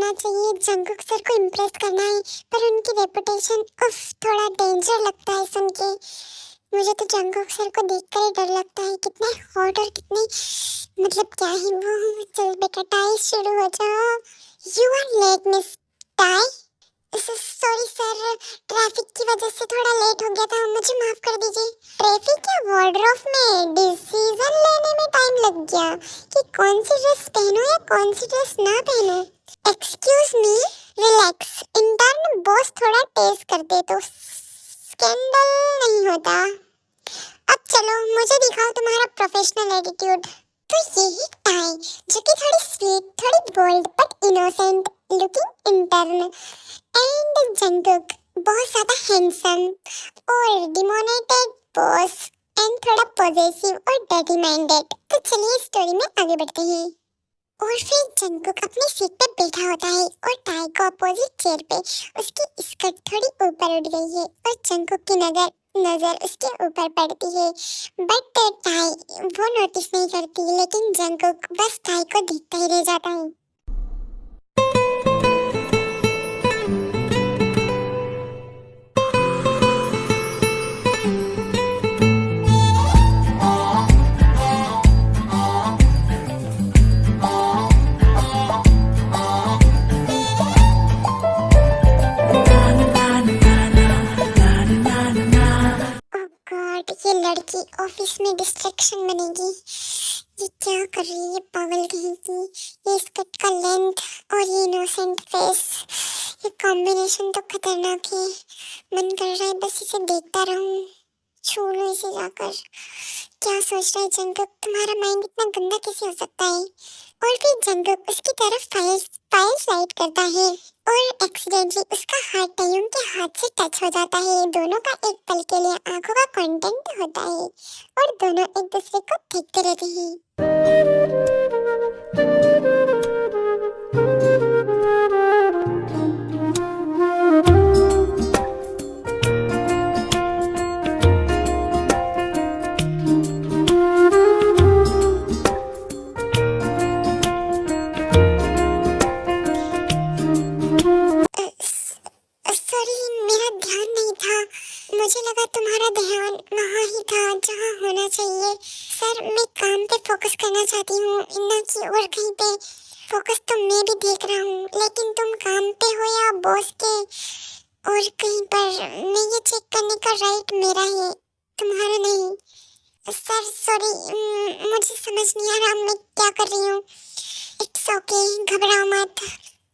करना चाहिए, Jungkook sir को इम्प्रेस करना है, पर उनकी रेपुटेशन थोड़ा डेंजर लगता है सुन के। मुझे तो जंगकुक सर को देखकर ही डर लगता है, कितने हॉट और कितने मतलब क्या ही वो। चल बेटा टाई शुरू हो जाओ। You are late miss Tae. Sorry sir, traffic की वजह से थोड़ा लेट हो गया था, मुझे माफ कर दीजिए। ट्रैफिक या वार्डरोब में डिसीजन लेने में टाइम लग गया कि कौन सी ड्रेस पहनूं या कौन सी ड्रेस ना पहनूं। Excuse me, relax. Intern boss थोड़ा टेस्ट कर दे तो स्कैंडल नहीं होता। अब चलो मुझे दिखाओ तुम्हारा प्रोफेशनल एटीट्यूड। तो यही टाई, जो कि थोड़ी स्वीट, थोड़ी bold but innocent looking intern, and Jungkook बहुत ज्यादा हैंडसम और डिमोनेटेड बॉस, एंड थोड़ा पॉजेसिव और डर्टी माइंडेड। तो चलिए स्टोरी में आगे बढ़ते हैं। और फिर जंगकुक अपनी सीट पे बैठा होता है और टाई को अपोजिट चेयर पे उसकी स्कर्ट थोड़ी ऊपर उठ गई है और जंगकुक की नजर उसके ऊपर पड़ती है, बट टाई वो नोटिस नहीं करती, लेकिन जंगकुक बस टाई को देखता ही रह जाता है। गॉड, ये लड़की ऑफिस में डिस्ट्रैक्शन बनेगी। ये क्या कर रही है पागल कहीं की। ये स्कर्ट का लेंथ और ये इनोसेंट फेस, ये कॉम्बिनेशन तो खतरनाक है। मन कर रहा है बस इसे देखता रहूं, छू लूं इसे जाकर। क्या सोच रहा है जंगकुक, तुम्हारा माइंड इतना गंदा कैसे हो सकता है। और फिर जंगकुक उसकी तरफ फाइल स्लाइड करता है और एक्सीडेंटली उसका हाथ टाइयों के हाथ से टच हो जाता है। दोनों का एक पल के लिए आंखों का कांटेक्ट होता है और दोनों एक दूसरे को देखते रहते हैं। सॉरी, मेरा ध्यान नहीं था, मुझे लगा तुम्हारा ध्यान वहाँ ही था जहाँ होना चाहिए। सर, मैं काम पे फोकस करना चाहती हूँ, ना कि और कहीं पे। फोकस तो मैं भी देख रहा हूँ, लेकिन तुम काम पे हो या बॉस के और कहीं पर, मैं ये चेक करने का राइट मेरा है, तुम्हारा नहीं। सर सॉरी, मुझे समझ नहीं आ रहा मैं क्या कर रही हूँ। इट्स ओके, घबराओ मत।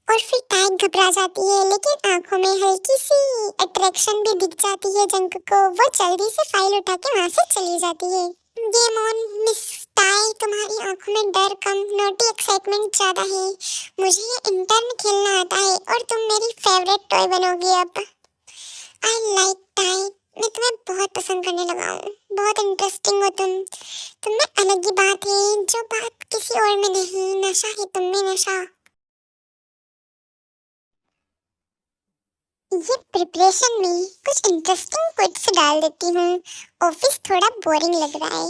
और फिर टाई घबरा जाती है, लेकिन आंखों में हल्की सी अट्रैक्शन भी दिख जाती है जंगकुक को। वो जल्दी से फाइल उठा के वहाँ से चली जाती है। गेम ऑन मिस टाई, तुम्हारी आंखों में डर कम, नोटी एक्साइटमेंट ज्यादा है। मुझे ये इंटर्न खेलना आता है और तुम मेरी फेवरेट टॉय बनोगी अब। आई लाइक टाई, मैं तुम्हें बहुत पसंद करने लगा हूँ, बहुत इंटरेस्टिंग हो तुम में अलग ही बात है, जो बात किसी और में नहीं। नशा है तुम में, नशा। ये प्रिपरेशन में कुछ इंटरेस्टिंग क्विट्स डाल देती हूँ, ऑफिस थोड़ा बोरिंग लग रहा है।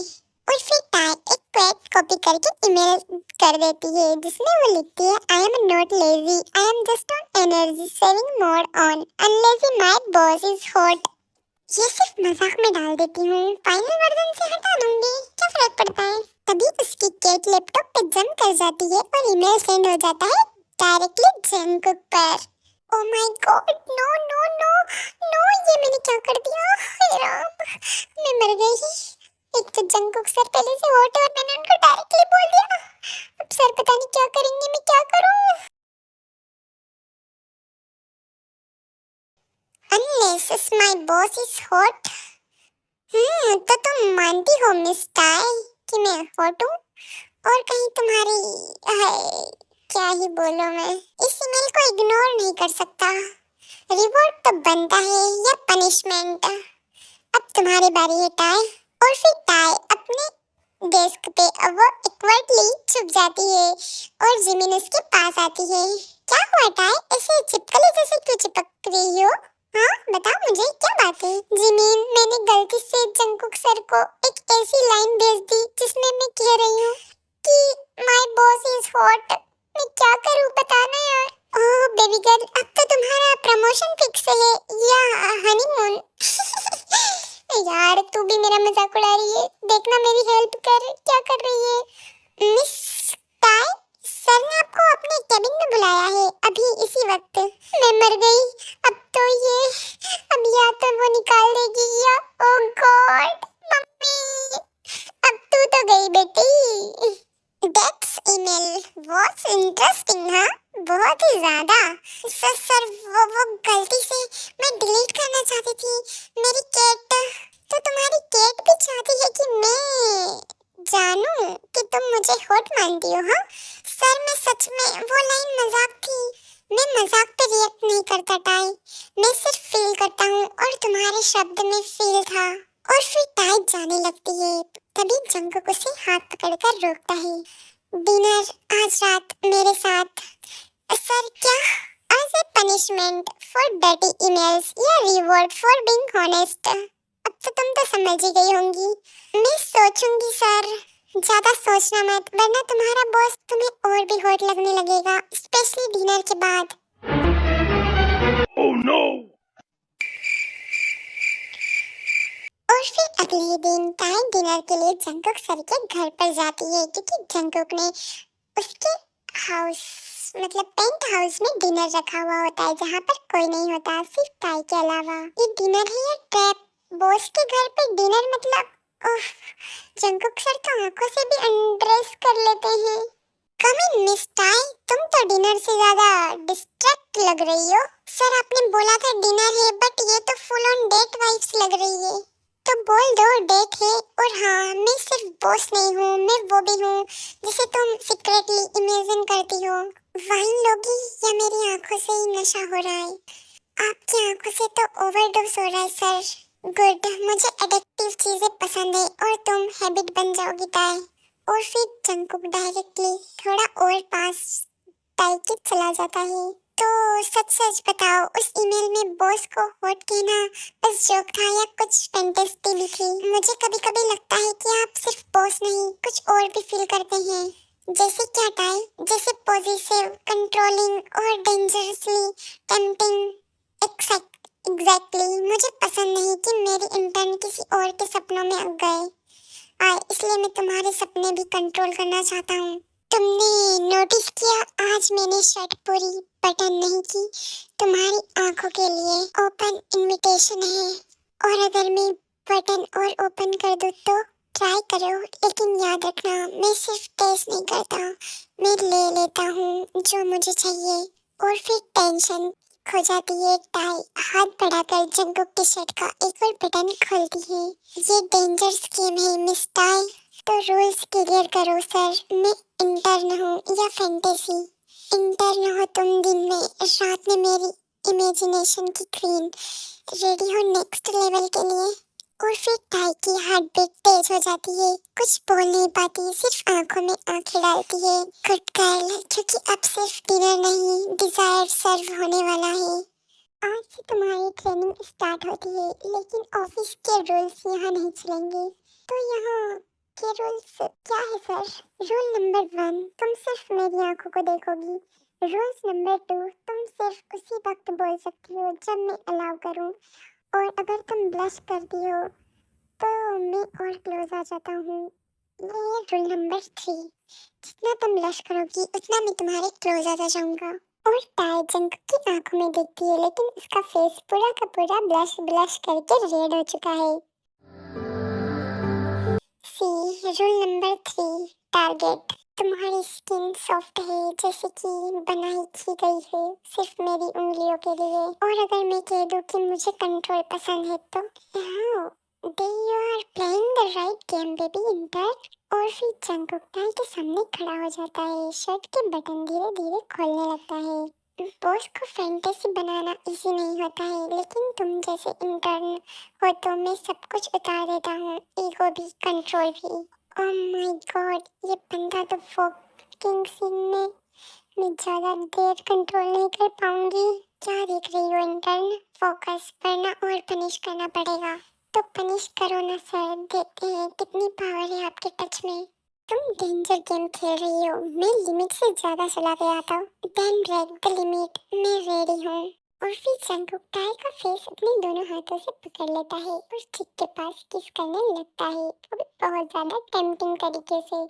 और फिर टाई एक क्विट कॉपी करके ईमेल कर देती है, जिसमें वो लिखती है, I am not lazy, I am just on energy saving mode on, unlazy my boss is hot. ये सिर्फ मजाक में डाल देती हूँ, फाइनल वर्जन से हटा दूंगी, क्या फर्क पड़ता है। तभी उसकी केट लैपटॉप पे जंप कर जाती है और ईमेल सेंड हो जाता है डायरेक्टली जंगकुक पर। Oh my god, no no no no, ये मैंने क्या कर दिया। हे राम, मैं मर गई। एक तो जंगकुक सर पहले से हॉट है और मैंने उनको डायरेक्टली बोल दिया। अब सर पता नहीं क्या करेंगे, मैं क्या करूं। Unless my boss is hot. तो तुम मानती हो मिस टाई कि मैं हॉट हूँ, और कहीं तुम्हारी हाय, क्या ही बोलो मैं। इस ईमेल को इग्नोर नहीं कर सकता। रिवॉर्ड तो बनता है या पनिशमेंट। अब तुम्हारी बारी है टाई। और फिर टाई अपने डेस्क पे वो इक्वली छुप जाती है और जिमिन उसके पास आती है। क्या हुआ टाई, ऐसे चिपकली जैसे क्यों चिपक रही हो। हाँ बताओ मुझे, क्या बात है। जिमिन, मैंने गलती से जंगकुक सर को एक ऐसी लाइन भेज दी जिसमें मैं कह रही हूँ कि माय बॉस इज हॉट। मैं क्या करूँ बताना यार। बेबी गर्ल, अब तो तुम्हारा प्रमोशन फिक्स है या हनीमून? यार तू भी मेरा मजाक उड़ा रही है, देखना मेरी हेल्प कर, क्या कर रही है? मिस टाई, सर ने आपको अपने केबिन में बुलाया है अभी इसी वक्त। मैं मर गई, अब तो ये, अब या तो वो निकाल देगी या, ओ गॉड मम्मी, अब तू तो गई बेटी। दैट्स ईमेल वाज इंटरेस्टिंग, हाँ बहुत ही ज्यादा। सर वो गलती से मैं डिलीट करना चाहती थी। मेरी केट, तो तुम्हारी केट भी चाहती है कि मैं जानूं कि तुम मुझे हॉट मानती हो? हाँ सर, मैं सच में, वो लाइन मजाक थी। मैं मजाक पे रिएक्ट नहीं करता टाई, मैं सिर्फ फील करता हूँ और तुम्हारे शब्द में फील था। और फिर टाई जाने लगती है, तभी जंगकुक उसे हाथ पकड़कर रोकता है। डिनर आज रात मेरे साथ। सर क्या? As a punishment for dirty emails या रिवॉर्ड फॉर बीइंग ऑनेस्ट? अब तो तुम तो समझ ही गई होंगी। मैं सोचूंगी सर। ज्यादा सोचना मत, वरना तुम्हारा बॉस तुम्हें और भी हॉट लगने लगेगा, स्पेशली डिनर के बाद। Oh no! और फिर अगले दिन टाई डिनर के लिए जंगकुक सर के घर पर जाती है, क्योंकि जंगकुक ने उसके हाउस, मतलब पेंट हाउस में डिनर रखा हुआ होता है, जहाँ पर कोई नहीं होता सिर्फ टाई के अलावा। ये डिनर है या ट्रैप? बॉस के घर पे डिनर मतलब, उफ, जंगकुक सर तो आंखों से भी अनड्रेस कर लेते हैं। कम इन मिस टाई, तुम तो डिनर से ज्यादा डिस्ट्रैक्ट लग रही हो। सर आपने बोला था डिनर है, बट ये तो फुल ऑन डेट वाइब्स लग रही है। तो बोल दो डेट है। और हाँ, मैं सिर्फ बॉस नहीं हूँ, मैं वो भी हूँ जिसे तुम सीक्रेटली इमेजिन करती हो। वाइन लोगी या मेरी आंखों से ही नशा हो रहा है? आपकी आंखों से तो ओवरडोज हो रहा है सर। गुड, मुझे एडिक्टिव चीजें पसंद है और तुम हैबिट बन जाओगी टाई। और फिर जंगकुक डायरेक्टली थोड़ा और पास टाई के चला जाता है। तो सच सच बताओ, उस ईमेल में बॉस को हॉट कहना बस जोक था या कुछ फैंटेसी भी थी? मुझे कभी कभी लगता है कि आप सिर्फ बॉस नहीं, कुछ और भी फील करते हैं। जैसे क्या टाई? जैसे पॉजिटिव, कंट्रोलिंग और डेंजरसली टेम्पटिंग। एग्जैक्टली, मुझे पसंद नहीं कि मेरी इंटर्न किसी और के सपनों में अग गए इसलिए मैं तुम्हारे सपने भी कंट्रोल करना चाहता हूँ। तुमने नोटिस किया, आज मैंने शर्ट पूरी बटन नहीं की, तुम्हारी आंखों के लिए ओपन इनविटेशन है। और अगर मैं बटन और ओपन कर दूँ तो ट्राई करो, लेकिन याद रखना मैं सिर्फ टेस्ट नहीं करता, मैं ले लेता हूँ जो मुझे चाहिए। और फिर टेंशन खो जाती है टाई हाथ बढ़ाकर जंगकुक की शर्ट का एक और बटन खोलती है। ये डेंजरस गेम है मिस टाई, तो रूल्स क्लियर करो सर। मैं इंटर्न हूँ या फैंटेसी? इंटर्न हो तुम दिन में, रात में मेरी इमेजिनेशन की क्वीन। रेडी हो नेक्स्ट लेवल के लिए? और फिर टाई की हार्ट बीट तेज हो जाती है, कुछ बोल नहीं पाती, सिर्फ आंखों में आंखें डालती है। गुड गर्ल, क्योंकि अब सिर्फ डिनर नहीं, डिजायर सर्व होने वाला है। आज से तुम्हारी ट्रेनिंग स्टार्ट होती है, लेकिन ऑफिस के रूल्स यहाँ नहीं चलेंगे। तो यहाँ के रूल्स क्या है सर? रूल नंबर 1, तुम सिर्फ मेरी आंखों को देखोगी। रूल्स नंबर 2, तुम सिर्फ उसी वक्त बोल सकती हो जब मैं अलाउ करूँ। और अगर तुम ब्लश करती हो तो मैं और क्लोज आ जाता हूँ। ये रूल नंबर 3, जितना तुम ब्लश करोगी उतना मैं तुम्हारे क्लोज आता जाऊंगा। और टाई जंगकुक की आंखों में देखती है, लेकिन उसका फेस पूरा का पूरा ब्लश ब्लश करके रेड हो चुका है। सी रूल नंबर 3, टारगेट। तुम्हारी स्किन सॉफ्ट है, जैसे कि बनाई की गई है सिर्फ मेरी उंगलियों के लिए। और अगर मैं कह दूं कि मुझे कंट्रोल पसंद है तो you are playing the right game baby inter. और फिर जंगकुक टाई के सामने खड़ा हो जाता है, शर्ट के बटन धीरे धीरे खोलने लगता है। बॉस को फैंटेसी बनाना इजी नहीं होता है, लेकिन तुम जैसे इंटर्न हो तो मैं सब कुछ उतार देता हूँ, ईगो भी, कंट्रोल भी। ओह माय गॉड, ये बंदा तो फकिंग सीन में मैं ज्यादा देर कंट्रोल नहीं कर पाऊंगी। क्या देख रही हो इंटर्न? फोकस करना और पनिश करना पड़ेगा। तो पनिश करो ना सर, देखते हैं कितनी पावर है आपके टच में। तुम डेंजर गेम खेल रही हो, मैं लिमिट से ज्यादा चला गया था। देन ब्रेक द लिमिट, मैं रेडी हूँ। और फिर जंगकुक टाई का फेस अपने दोनों हाथों से पकड़ लेता है और चिक के पास किस करने लगता है, वो भी बहुत ज्यादा टेम्पटिंग तरीके से।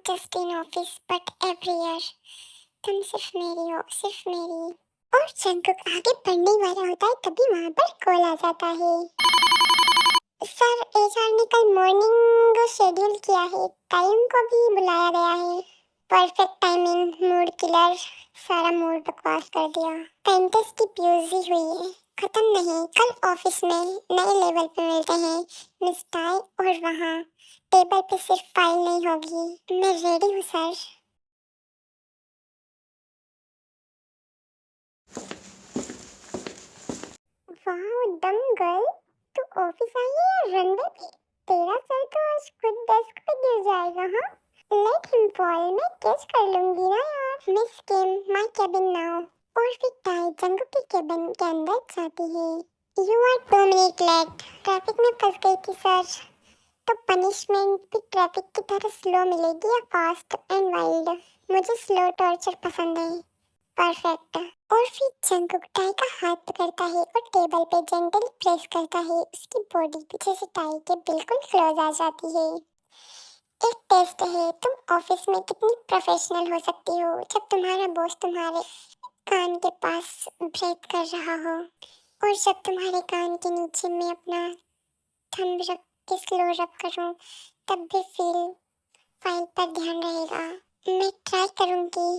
Just in office but everywhere. तुम सिर्फ मेरी हो, सिर्फ मेरी। और जंगकुक आगे बढ़ने वाला होता है तभी वहाँ पर कॉल आ जाता है। सर, एचआर ने कल मॉर्निंग शेड्यूल किया है, टाइम को भी बुलाया गया है। परफेक्ट टाइमिंग, मूड किलर, सारा मूड बकवास कर दिया। पेंटेस की पीयूसी हुई है, खत्म नहीं, कल ऑफिस में नए लेवल पे मिलते हैं मिस टाई। और वहाँ टेबल पे सिर्फ फाइल नहीं होगी, मैं रेडी हूँ सर। वाह डम गर्ल, तू ऑफिस आई है या रनवे पे? तेरा सर तो आज खुद डेस्क पे गिर जाएगा। हाँ, लेट हिम फॉल, मैं कैच कर लूंगी ना यार। Miss Kim, my cabin now. और फिर टाई जंगकुक के केबिन के अंदर जाती है। You are 2 minute late, traffic में फंस गई थी सर। तो पनिशमेंट भी ट्रैफिक की तरह स्लो मिलेगी या फास्ट एंड वाइल्ड? मुझे स्लो टॉर्चर पसंद है। परफेक्ट। और फिर जंगकुक टाई का हाथ पकड़ता है और टेबल पे जेंटली प्रेस करता है। उसकी बॉडी पीछे से टाई के बिल्कुल क्लोज आ जाती है। एक टेस्ट है, तुम ऑफिस में कितनी प्रोफेशनल हो सकती हो जब तुम्हारा बॉस तुम्हारे कान के पास ब्रेथ कर रहा हो, और जब तुम्हारे कान के नीचे मैं अपना थंब रख के स्लो रब करूं तब भी फाइल पर ध्यान रहेगा। मैं ट्राई करूंगी।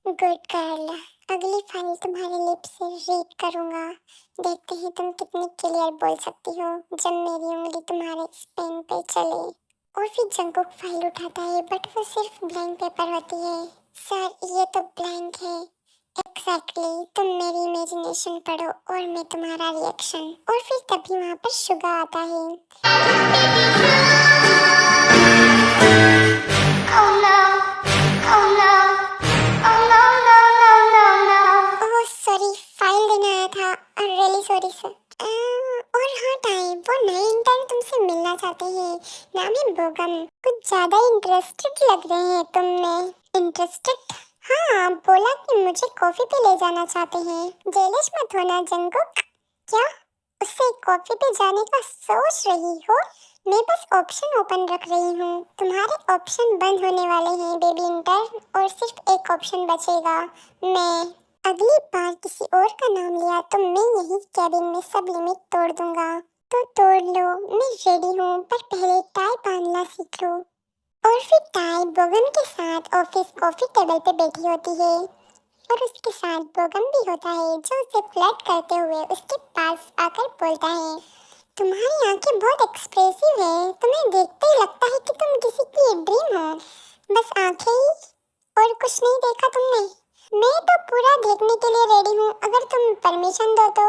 गुड गर्ल, अगली फाइल तुम्हारे लिप्स से रीड करूंगा। देखते हैं तुम कितनी क्लियर बोल सकती हो जब मेरी उंगली तुम्हारे पेन पे चले। और फिर जंगकुक फाइल उठाता है बट वो सिर्फ ब्लैंक पेपर होती है। सर, ये तो ब्लैंक है। एग्जैक्टली, तुम मेरी इमेजिनेशन पढ़ो और मैं तुम्हारा रिएक्शन। और फिर तभी वहाँ पर शुगा आता है। Oh no, oh no, oh no, no, no, no, no. Oh sorry, file देना आया था। Really sorry sir. और हाँ टाइम, वो नए इंटर्न तुमसे मिलना चाहते हैं। नाम है बोगम। कुछ ज्यादा इंटरेस्टेड लग रहे हैं तुम में। इंटरेस्टेड? हाँ, बोला कि मुझे कॉफी पे ले जाना चाहते हैं। जेलस मत होना जंगकुक। क्या उससे कॉफी पे जाने का सोच रही हो? मैं बस ऑप्शन ओपन रख रही हूँ। तुम्हारे ऑप्शन बंद होने वाले हैं बेबी इंटर्न, और सिर्फ एक ऑप्शन बचेगा, मैं। अगली बार किसी और का नाम लिया तो मैं यही केबिन में सब लिमिट तोड़ दूंगा। तो तोड़ लो, मैं रेडी हूँ, पर पहले टाई बांधना सीख लो। और फिर टाई बोगम के साथ ऑफिस कॉफी टेबल पे बैठी होती है, और उसके साथ बोगम भी होता है जो उसे फ्लर्ट करते हुए उसके पास आकर बोलता है, तुम्हारी आंखें बहुत एक्सप्रेसिव है, तुम्हें देखते ही लगता है कि तुम किसी की ड्रीम हो। बस आंखें ही, और कुछ नहीं देखा तुमने? मैं तो पूरा देखने के लिए रेडी हूँ, अगर तुम परमिशन दो तो।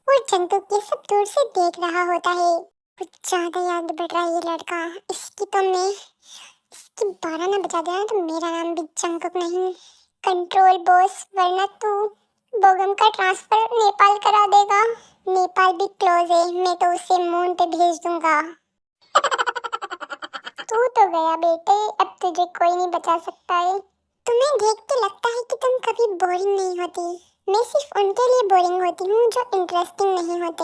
और जंगकुक ये सब दूर से देख रहा होता है। कुछ ज्यादा याद बढ़ रहा है ये लड़का। इसकी 12 ना बजा देना तो मेरा नाम भी जंगकुक नहीं। कंट्रोल बॉस, वरना तू बोगम का ट्रांसफर नेपाल करा देगा। नेपाल भी क्लोज है, मैं तो उसे मून पे भेज दूंगा। तू तो गया बेटे, अब तुझे कोई नहीं बचा सकता है। तुम्हें देख के लगता है कि तुम कभी बोरिंग नहीं होती। मैं सिर्फ उनके लिए बोरिंग होती हूँ जो इंटरेस्टिंग नहीं होते।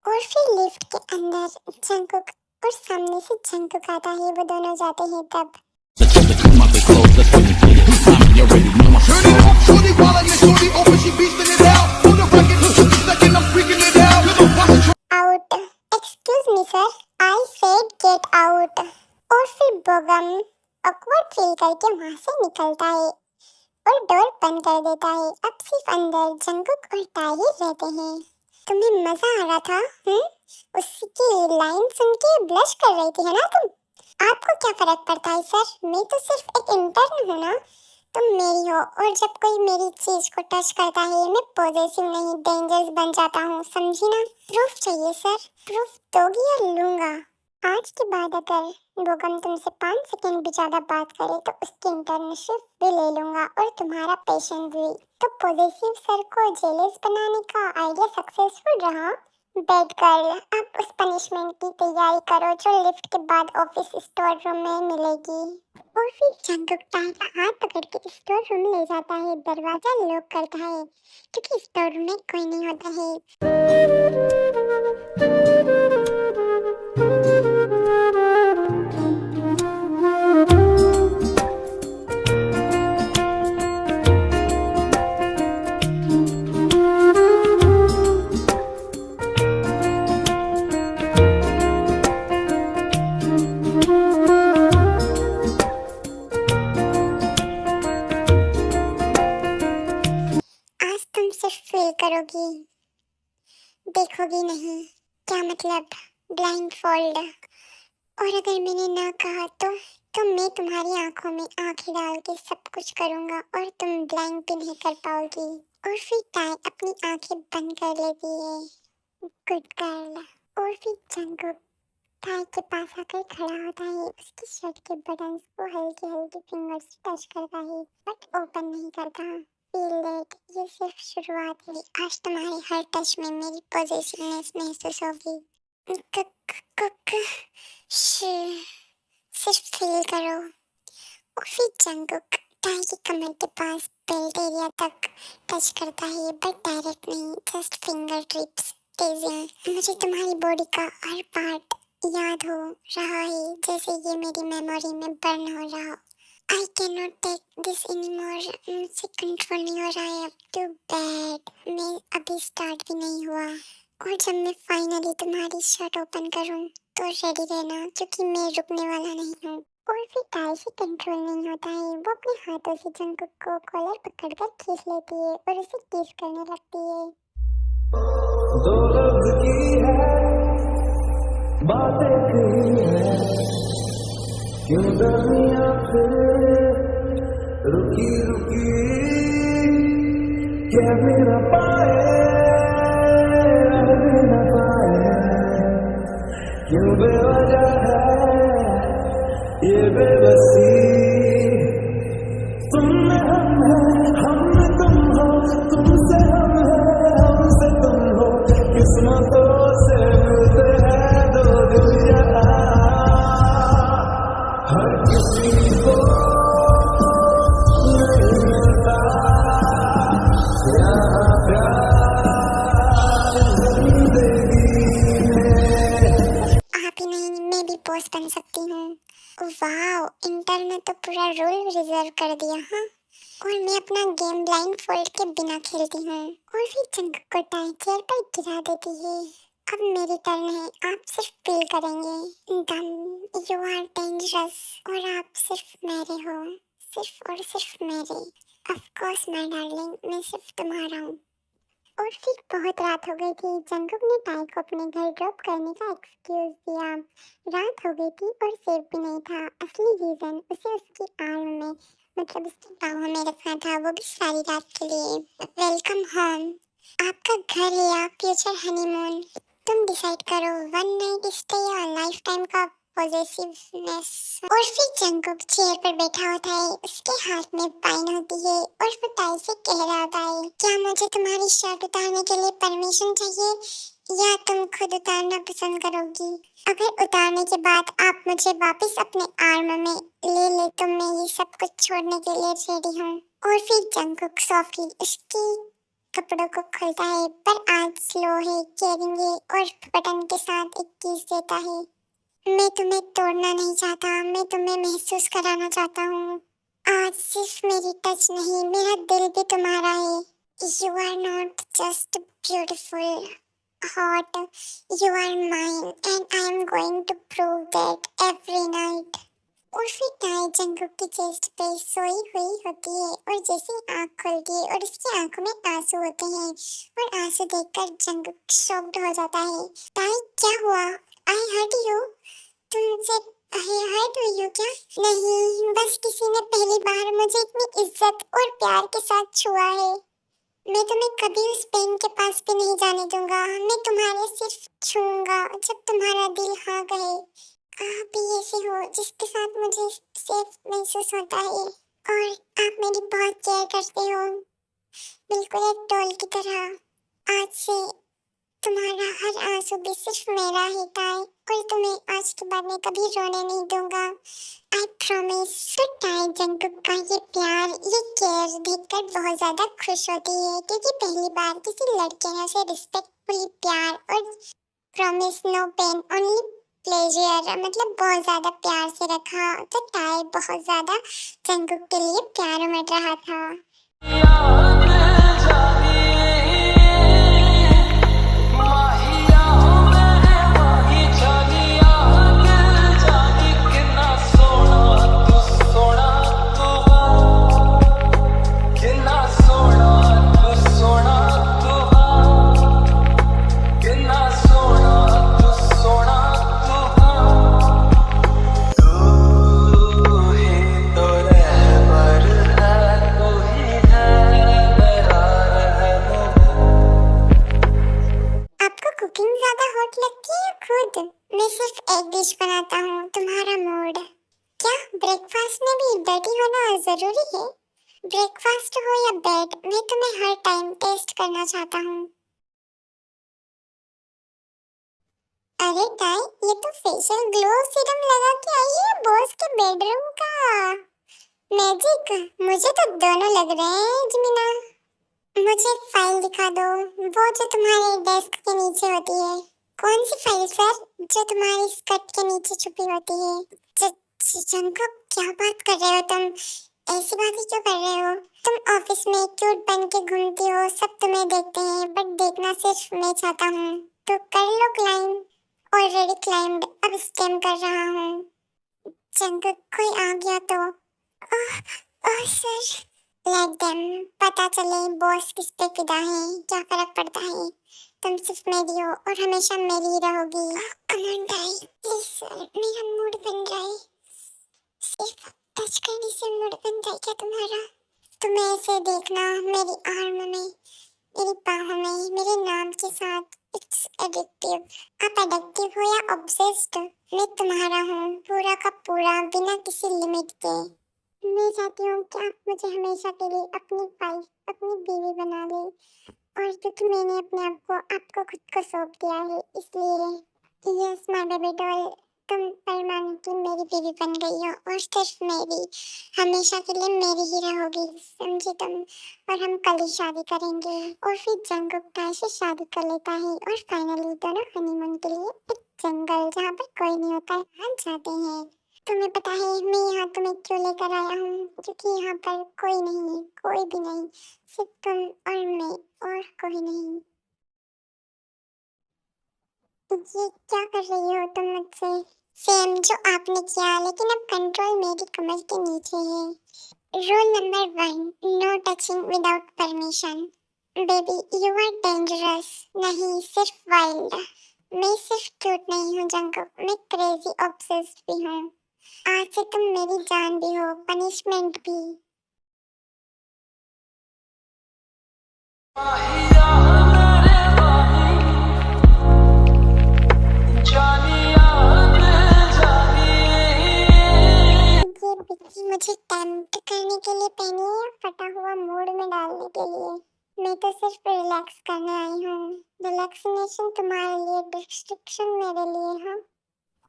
और फिर लिफ्ट के अंदर जंगकुक और सामने से जंगकुक आता है, वो दोनों जाते हैं तब। Out. Excuse me sir, I said get out. और फिर बोगम ऑकवर्ड फील करके वहां से निकलता है और डोर बंद कर देता है। अब सिर्फ अंदर जंगकुक और टाई रहते हैं। तुम्हें मजा आ रहा था? उसकी लाइन सुन के ब्लश कर रही थी है ना तुम? आपको क्या फर्क पड़ता है सर? मैं तो सिर्फ एक इंटर्न हूँ ना, तुम मेरी हो। और जब कोई मेरी चीज को टच करता है मैं पॉजेसिव नहीं डेंजरस बन जाता हूँ, समझी ना? प्रूफ चाहिए सर? प्रूफ दोगी या लूंगा? आज के बाद अगर बोगम तुमसे 5 सेकंड भी ज्यादा बात करे तो उसकी इंटर्नशिप भी ले लूंगा और तुम्हारा पेशेंस भी। तो पॉजिटिव सर को जेलस बनाने का आइडिया सक्सेसफुल रहा। बेड गर्ल, अब उस पनिशमेंट की तैयारी करो जो लिफ्ट के बाद ऑफिस स्टोर रूम में मिलेगी। और फिर जंगुक टाई का हाथ पकड़ के स्टोर रूम ले जाता है। दरवाजा लॉक करता है क्योंकि स्टोर रूम में कोई नहीं होता है। आज तुम सिर्फ फील करोगी, देखोगी नहीं। क्या मतलब? Blind fold. और अगर मैंने ना कहा तो मैं तुम्हारी आंखों में आंखें डाल के सब कुछ करूंगा और तुम ब्लाइंड भी नहीं कर पाओगी। और फिर टाई अपनी आंखें बंद कर लेती है। Good girl. और फिर जंगुक टाई के पास आकर खड़ा होता है। उसकी शर्ट के बटन्स को हल्के हल्के फिंगर्स से टच करता है बट ओपन नहीं करता। फील दैट, ये सिर्फ शुरुआत है। आज तुम्हारे हर टच में मेरी पॉजिटिवनेस महसूस होगी। कुक कुक सिर्फ फील करो। और फिर जंगुक टाई की कमर के पास बेल्ट एरिया तक टच करता है बट डायरेक्ट नहीं, जस्ट फिंगर टिप्स। तेजी, मुझे तुम्हारी बॉडी का हर पार्ट याद हो रहा है जैसे ये मेरी मेमोरी में बर्न हो रहा हो। I can not take this anymore, मुझसे कंट्रोल नहीं हो रहा है। अब टू बैड, मैं अभी स्टार्ट भी नहीं हुआ। और जब मैं फाइनली तुम्हारी शर्ट ओपन करूं तो रेडी रहना क्योंकि मैं रुकने वाला नहीं हूँ। और फिर टाई से कंट्रोल नहीं होता है। वो अपने हाथों से जंगुक को कॉलर पकड़कर खींच लेती है और उसे किस करने लगती है। दो लफ्ज की है बातें कही है, क्यों दरमिया फिर रुकी रुकी, कह भी न पाए रह भी न पाए, क्यों बेवजह है ये बेबसी। तुम में हम है, हम में तुम हो, तुमसे हम है, हमसे तुम हो, किस्मतों से मिलते हैं दो दिल यहाँ, हर किसी को नहीं मिलता यहाँ प्यार जिंदगी में। आप ही नहीं, मैं भी बॉस बन सकती हूँ। वाओ, इंटर में तो पूरा रोल रिजर्व कर दिया। हाँ, और मैं अपना गेम ब्लाइंड फोल्ड के बिना खेलती हूँ। और फिर जंगुक को टाई चेयर पर गिरा देती है। अब मेरी टर्न है, आप सिर्फ फील करेंगे। डन, यू आर डेंजरस और आप सिर्फ मेरे हो, सिर्फ और सिर्फ मेरे। ऑफ कोर्स माय डार्लिंग, मैं सिर्फ तुम्हारा हूँ। और फिर बहुत रात हो गई थी। जंगुक ने टाई को अपने घर ड्रॉप करने का एक्सक्यूज दिया। रात हो गई थी और सेफ भी नहीं था। असली रीजन उसे उसकी आर्म में, मतलब उसकी बाहों में रखना था, वो भी सारी रात के लिए। वेलकम होम, आपका घर है या फ्यूचर हनीमून, तुम डिसाइड करो। वन नाइट स्टे या लाइफ टाइम का पॉजिटिवनेस। और फिर जंगुक चेयर पर बैठा होता है, उसके हाथ में पाइन होती है और वो टाई से कह रहा होता है, क्या मुझे तुम्हारी शर्ट उतारने के लिए परमिशन चाहिए या तुम खुद उतारना पसंद करोगी? अगर उतारने के बाद आप मुझे वापस अपने आर्म में ले तो मैं ये सब कुछ छोड़ने के लिए रेडी हूँ। और फिर जंगुक सॉफ्टली उसकी कपड़ों को खोलता है पर आज स्लो है, केयरिंग है और बटन के साथ एक किस देता है। मैं तुम्हें तोड़ना नहीं चाहता, मैं तुम्हें महसूस कराना चाहता हूँ। आज सिर्फ मेरी टच नहीं, मेरा दिल भी तुम्हारा है। You are not just beautiful hot, you are mine and I am going to prove that every night. और फिर ताई जंगकुक की चेस्ट पे सोई हुई होती है और जैसे ही आँख खुलती है और उसकी आंखों में आंसू होते हैं और आंसू देखकर जंगकुक शॉक्ड हो जाता है। ताई क्या हुआ? आई हर्ट यू? तुम मुझसे हर्ट हुई हो क्या? नहीं, बस किसी ने पहली बार मुझे इतनी इज्जत और प्यार के साथ छुआ है। मैं तुम्हें कभी उस पेन के पास भी नहीं जाने दूंगा। मैं तुम्हारे सिर्फ छूऊंगा जब तुम्हारा दिल हाँ कहे। आप ही ऐसे हो जिसके साथ मुझे सेफ महसूस होता है और आप मेरी बहुत केयर करते हो, बिल्कुल एक डॉल की तरह। आज से तुम्हारा हर आंसू भी सिर्फ मेरा ही ताई और तुम्हें आज के बाद मैं कभी रोने नहीं दूंगा। I promise. तो ताई जंगकुक का ये प्यार, ये केयर देखकर बहुत ज्यादा खुश होती है क्योंकि पहली बार किसी लड़के ने उसे रिस्पेक्टफुली प्यार और promise no pain only pleasure मतलब बहुत ज्यादा प्यार से रखा। तो ताई बहुत ज्यादा जंगकुक के लिए प्यार उमड़ रहा था। मैं सिर्फ एक डिश बनाता हूँ, तुम्हारा मूड। क्या ब्रेकफास्ट में भी डर्टी होना जरूरी है? ब्रेकफास्ट हो या बेड, मैं तुम्हें हर टाइम टेस्ट करना चाहता हूँ। अरे ताई, ये तो फेशियल ग्लो सीरम लगा के आई है बॉस के बेडरूम का। मैजिक, मुझे तो दोनों लग रहे हैं जमीना। मुझे एक फाइल दिखा दो, वो जो तुम्हारे डेस्क के नीचे होती है। कौन सी फाइल सर? जो तुम्हारी स्कर्ट के नीचे छुपी होती है। जंगकुक, क्या बात कर रहे हो तुम? ऐसी बातें क्यों कर रहे हो? तुम ऑफिस में क्यूट बन के घूमती हो, सब तुम्हें देखते हैं, बट देखना सिर्फ मैं चाहता हूँ। तो कर लो क्लाइंब। ऑलरेडी क्लाइंब, अब स्कैम कर रहा हूँ। जंगकुक, कोई आ गया तो। ओह ओह सर। लेट देम, पता चले बॉस किस पे फिदा है, क्या फर्क पड़ता है। तुम सिर्फ मेरी हो और हमेशा मेरी ही रहोगी। Come on guys, please sir, मेरा मूड बन रहा है। सिर्फ टच करने से मूड बन जाए क्या तुम्हारा? तुम्हें ऐसे देखना मेरी आर्म में, मेरी बाहों में, मेरे नाम के साथ, इट्स एडिक्टिव। आप एडिक्टिव हो या ऑब्सेस्ड, मैं तुम्हारा हूँ पूरा का पूरा, बिना किसी लिमिट के। मैं चाहती हूँ कि आप मुझे हमेशा के लिए अपनी वाइफ, अपनी बीवी बना ले। और क्योंकि मैंने अपने आप को आपको खुद को सौंप दिया है, इसलिए यस माय बेबी डॉल, तुम परमानेंटली मेरी बीवी बन गई हो और सिर्फ मेरी, हमेशा के लिए मेरी ही रहोगी, समझी तुम? और हम कल ही शादी करेंगे। और फिर जंगकुक ताई से शादी कर लेता है और फाइनली दोनों हनीमून के लिए एक जंगल जहाँ पर कोई नहीं होता है वहाँ जाते हैं। तुम्हें पता है मैं यहाँ तुम्हें क्यों लेकर आया हूँ? क्योंकि यहाँ पर कोई नहीं है, कोई भी नहीं, सिर्फ तुम और मैं और कोई नहीं। ये क्या कर रही हो तुम मुझसे? सेम जो आपने किया, लेकिन अब कंट्रोल मेरी कमर के नीचे है। Rule number 1, no touching without permission. Baby you are dangerous. नहीं, सिर्फ वाइल्ड। मैं सिर्फ क्यूट नहीं हूँ जंगकुक, मैं क्रेजी ऑब्सेस्ड भी हूँ। आज से तुम मेरी जान भी हो, पनिशमेंट भी। मुझे टेम्प्ट करने के लिए पहनी है, फटा हुआ मूड में डालने के लिए। मैं तो सिर्फ रिलैक्स करने आई हूँ। रिलैक्सेशन तुम्हारे लिए, डिस्ट्रैक्शन मेरे लिए। हाँ,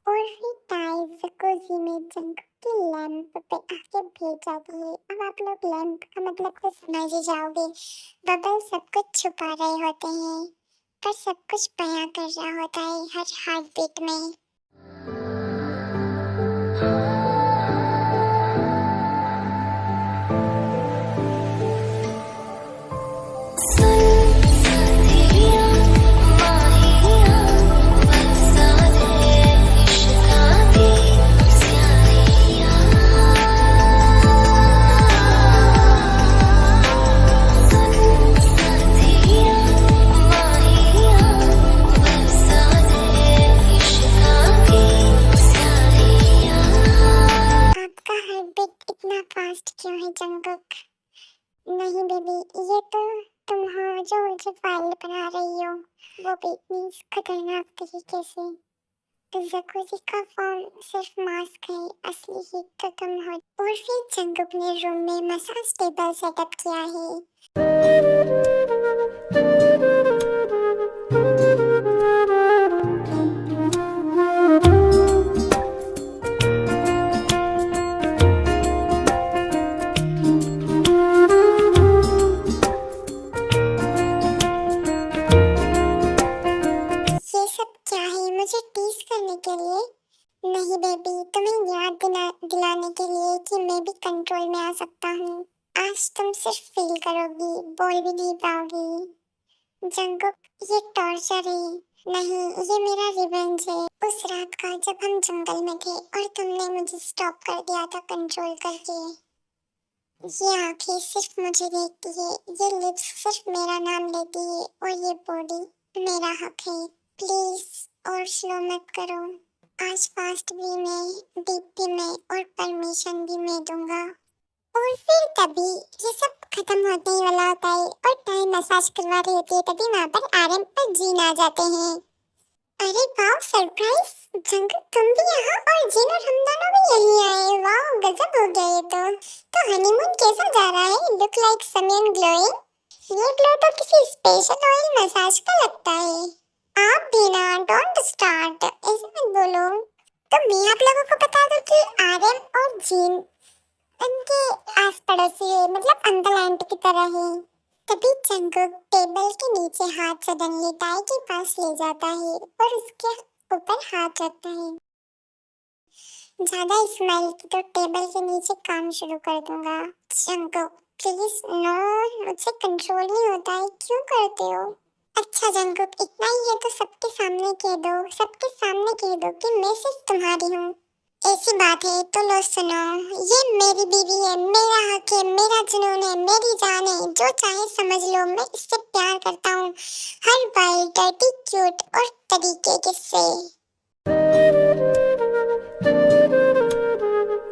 और फिर ताई जकूज़ी में जंगकुक की लैंप पे आके भेज जाती है। अब आप लोग लैंप का मतलब तो समझ ही जाओगे। बबल सब कुछ छुपा रहे होते हैं, पर सब कुछ बयां कर रहा होता है हर हार्ट बीट में। क्यों है जंगकुक? नहीं बेबी, ये तो तुम हो जो मुझे फाइल बना रही हो, वो भी इतनी खतरनाक तरीके से। जकूजी का फॉर्म सिर्फ मास्क है, असली हीट तो तुम हो। और फिर जंगकुक ने रूम में मसाज टेबल सेटअप किया है। ये सब क्या है? मुझे टीज करने के लिए? नहीं बेबी, तुम्हें याद दिलाने के लिए कि मैं भी कंट्रोल में आ सकता हूँ। आज तुम सिर्फ फील करोगी, बोल भी नहीं पाओगी। जंगकुक, ये टॉर्चर है। नहीं, ये मेरा रिवेंज है उस रात का जब हम जंगल में थे और तुमने मुझे स्टॉप कर दिया था कंट्रोल करके। ये आंखें सिर्फ मुझे देखती है, ये लिप्स सिर्फ मेरा नाम लेती है और ये बॉडी मेरा हक है। प्लीज और स्लो मत करो। आज फास्ट भी मैं, डीप भी मैं और परमिशन भी मैं दूंगा। और फिर तभी ये सब खत्म होने ही वाला होता है और टाइम मसाज करवा रही होती है, तभी वहाँ पर आरएम और जीन आ जाते हैं। अरे वाह, सरप्राइज! जंगकुक तुम भी यहाँ और जीन और हम दोनों भी यहीं आए। वाह, गजब हो गया ये तो हनीमून कैसा जा रहा है? लुक लाइक समी ग्लोइंग। ये ग्लो तो किसी स्पेशल ऑयल मसाज का लगता है। आप भी ना, डोंट स्टार्ट, ऐसे मत बोलो। तो मैं आप लोगों को बता दूं कि आरएम और जीन उनके आस पड़ोसी है, मतलब अंकल आंटी की तरह है। तभी जंगकुक टेबल के नीचे हाथ सडनली टाई के पास ले जाता है और उसके ऊपर हाथ रखता है। ज्यादा स्माइल की तो टेबल के नीचे काम शुरू कर दूंगा। जंगकुक प्लीज, नो, मुझसे कंट्रोल नहीं होता है, क्यों करते हो? अच्छा जंगकुक, इतना ही है तो सबके सामने कह दो कि मैं सिर्फ तुम्हारी हूँ। ऐसी बात है तो लो सुनो, ये मेरी बीवी है, मेरा हक है, मेरा जुनून है, मेरी जान है, जो चाहे समझ लो। मैं इससे प्यार करता हूँ, हर वाइल्ड, डर्टी, क्यूट और तरीके के से।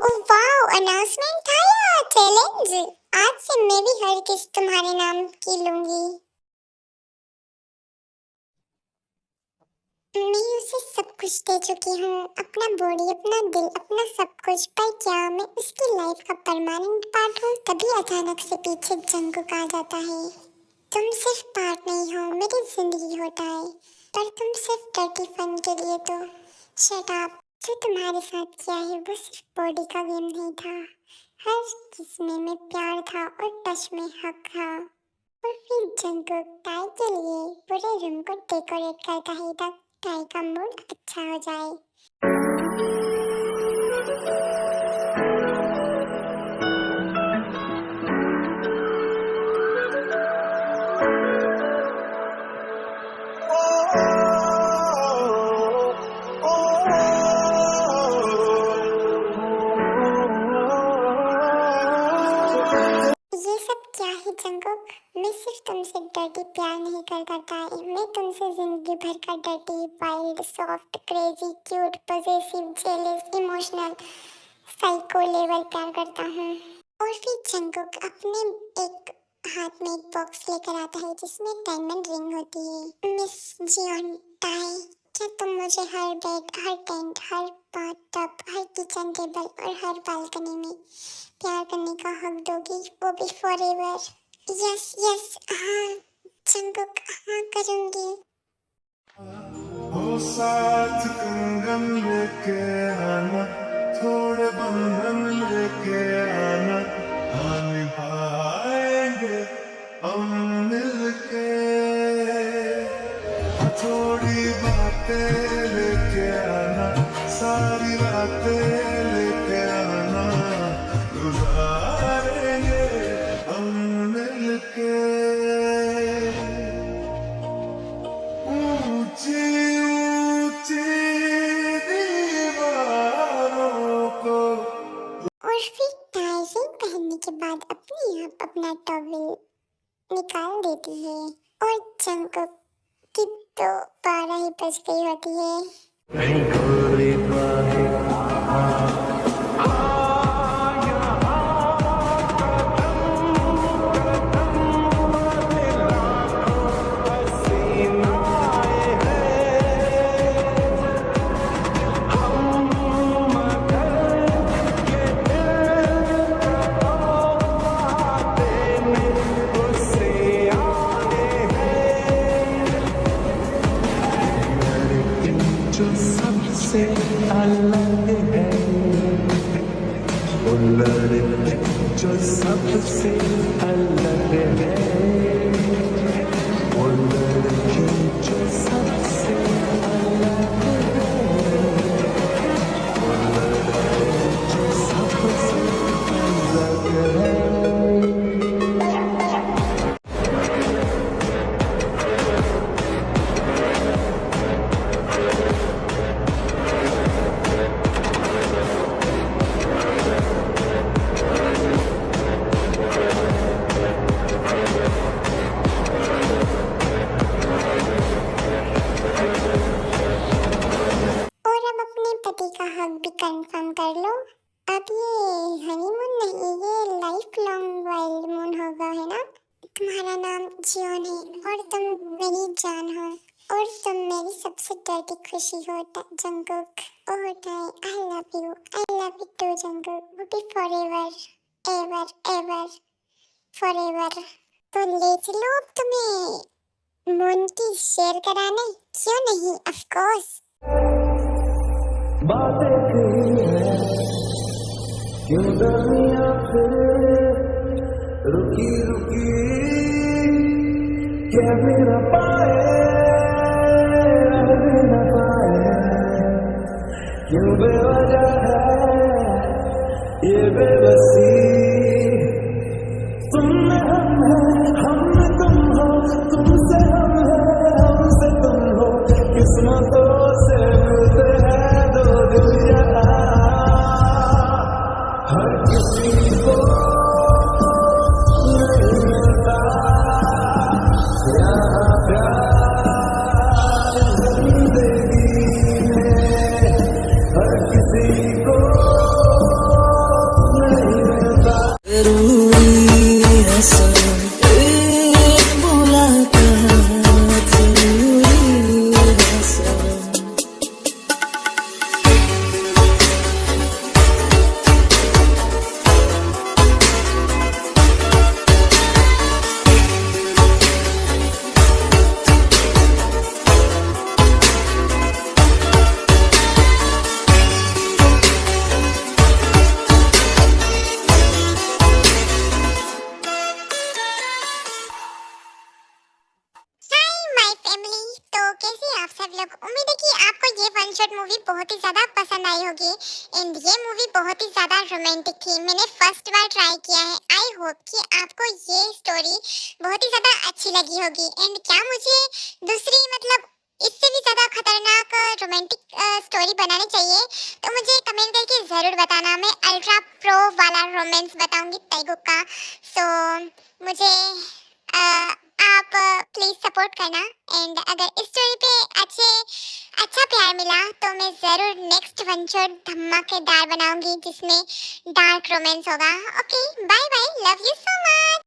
ओह वाओ, अनाउंसमेंट था या चैलेंज? आज से मैं भी हर किस तुम्हारे नाम की लूंगी। मैं उसे सब कुछ दे चुकी हूँ, अपना बॉडी, अपना दिल, अपना सब कुछ। पर क्या मैं उसकी लाइफ का परमानेंट पार्ट हूँ? तभी अचानक से पीछे जंगकुक आ जाता है। तुम सिर्फ पार्ट नहीं हो, मेरी जिंदगी होता है, पर तुम सिर्फ डर्टी फन के लिए तो शट अप। जो तुम्हारे साथ किया है वो सिर्फ बॉडी का गेम नहीं था, हर किस्म में प्यार था और टच में हक था। और फिर जंगकुक टाई के लिए पूरे रूम को डेकोरेट करता है ताकि टाई का मूड अच्छा हो जाए। ये सब क्या है जंगकुक? मैं सिर्फ तुमसे डर्टी प्यार नहीं करता, मैं तुमसे जिंदगी भर का dirty, wild, soft, crazy, cute, possessive, jealous, emotional, psycho level प्यार करता हूँ। और फिर जंगकुक अपने एक हाथ में एक बॉक्स लेकर आता है जिसमें डायमंड रिंग होती है। मिस जियोन टाई, क्या तुम मुझे हर बेड, हर टेंट, हर बाथटब, हर किचन टेबल और हर बालकनी में प्यार करने का हक दोगी, वो भी फॉरएवर? यस यस, हाँ जंगकुक, हाँ करूँगी। हो साथ कंगन लेके आना, थोड़े बंधन लेके आना, हाँ निभाएंगे हम मिलके। थोड़ी बातें लेके आना, सारी रातें लेके आना, गुजारेंगे हम मिलके। ऊंची ऊंची दीवारों को। और फिर टाई रिंग पहनने के बाद अपने आप अपना टॉवेल निकाल देती है और जंगकुक की तो 12 ही बज गई होती है। कहीं गोरी बाहें अलग है वो लड़के जो सबसे अलग है वो लड़की जो सबसे अलग है वो लड़के जो सबसे अलग है और अब अपने पति का हक भी कंफर्म कर लो। अब ये हनीमून नहीं, ये लाइफ लॉन्ग वाइल्ड मून होगा, है ना। तुम्हारा नाम जियोन है और तुम मेरी जान हो और तुम मेरी सबसे बड़ी खुशी हो Jungkook. Oh I love you too Jungkook, वो भी फॉरएवर, एवर एवर फॉरएवर। तो ले चलो अब तुम्हें मून की शेयर कराने, क्यों नहीं, ऑफ कोर्स। बातें कही है क्यों दुनिया फिर रुकी रुकी क्या मेरा पाए रह भी न पाए क्यों बेवजह है ये बेबसी तुम में हम है हम में तुम हो तुमसे हम है हमसे तुम हो किस्मतों से मिलते हैं दो दिल यहाँ हर किसी को नहीं मिलता यहाँ प्यार जिंदगी में हर किसी को नहीं मिलता जरूरी है सब एक मुलाकात जरूरी है सब माय फैमिली, तो कैसे हैं आप सब लोग। उम्मीद है कि आपको ये वन शॉट मूवी बहुत ही ज्यादा पसंद आई होगी। एंड ये मूवी बहुत ही ज्यादा रोमांटिक थी, मैंने फर्स्ट बार ट्राई किया है। आई होप कि आपको ये स्टोरी बहुत ही ज्यादा अच्छी लगी होगी। एंड क्या मुझे दूसरी मतलब इससे भी ज्यादा खतरनाक रोमांटिक स्टोरी बनानी चाहिए तो मुझे कमेंट करके जरूर बताना। मैं अल्ट्रा प्रो वाला रोमांस बताऊंगी तैगुक का। सो मुझे आप प्लीज सपोर्ट करना। एंड अगर इस स्टोरी पे अच्छा प्यार मिला तो मैं जरूर नेक्स्ट वन शॉट धमाकेदार बनाऊंगी जिसमें डार्क रोमांस होगा। Okay, bye bye, love you so much.